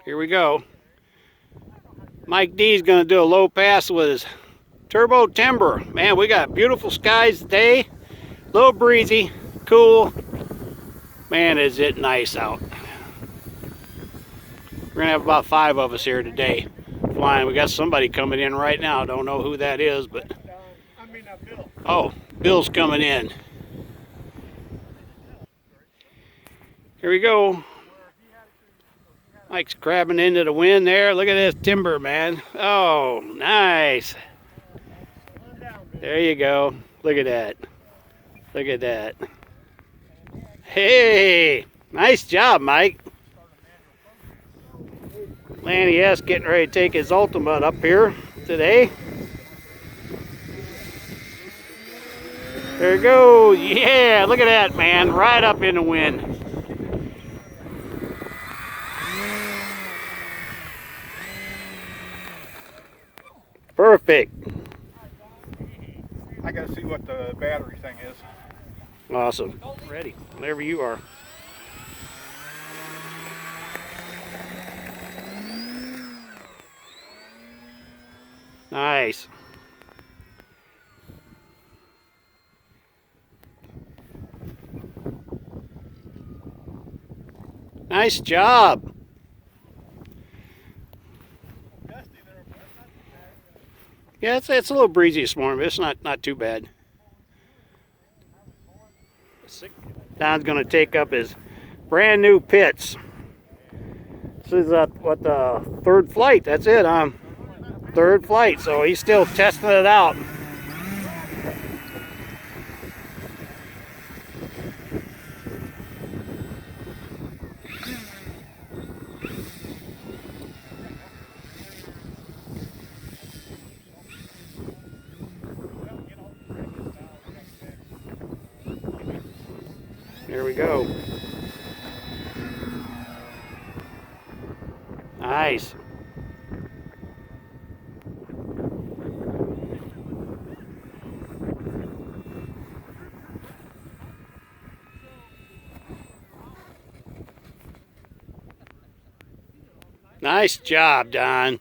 Here we go. Mike D's gonna do a low pass with his turbo timber. Man, we got beautiful skies today. A little breezy, cool. Man, is it nice out. We're gonna have about 5 of us here today flying. We got somebody coming in right now. Don't know who that is, but Bill. Oh, Bill's coming in. Here we go. Mike's crabbing into the wind there. Look at this timber, man. Oh, nice. There you go. Look at that. Look at that. Hey, nice job, Mike. Lanny S. getting ready to take his ultimate up here today. There we go. Yeah, look at that, man. Right up in the wind. Perfect. I gotta see what the battery thing is. Awesome. Ready, whenever you are. Nice. Nice job. Yeah, it's a little breezy this morning, but it's not too bad. Don's going to take up his brand new pits. This is what the 3rd flight. That's it. 3rd flight. So he's still testing it out. Here we go. Nice. Nice job, Don.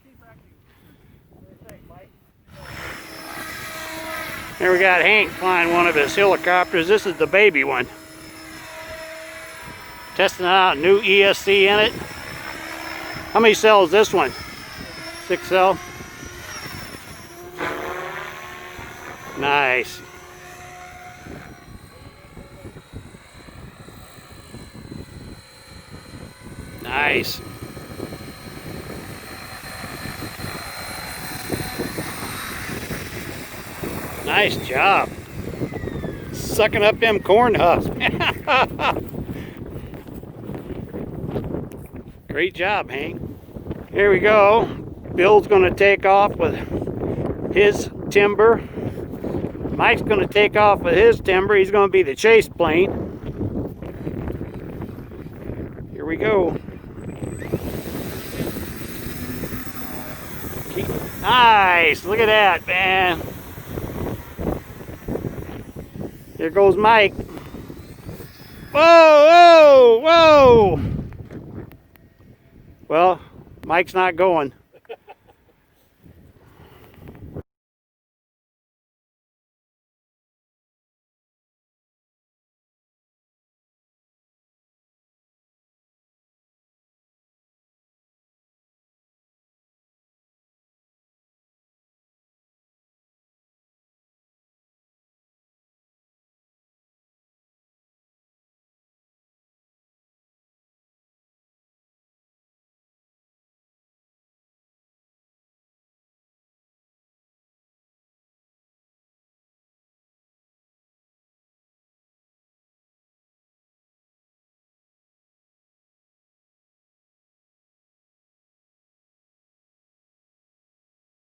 Here we got Hank flying one of his helicopters. This is the baby one. Testing out new ESC in it. How many cells is this one? 6 cell. Nice. Nice. Nice job. Sucking up them corn husks. Great job, Hank. Here we go. Bill's going to take off with his timber. Mike's going to take off with his timber. He's going to be the chase plane. Here we go. Nice. Look at that, man. Here goes Mike. Whoa, whoa, whoa. Well, Mike's not going.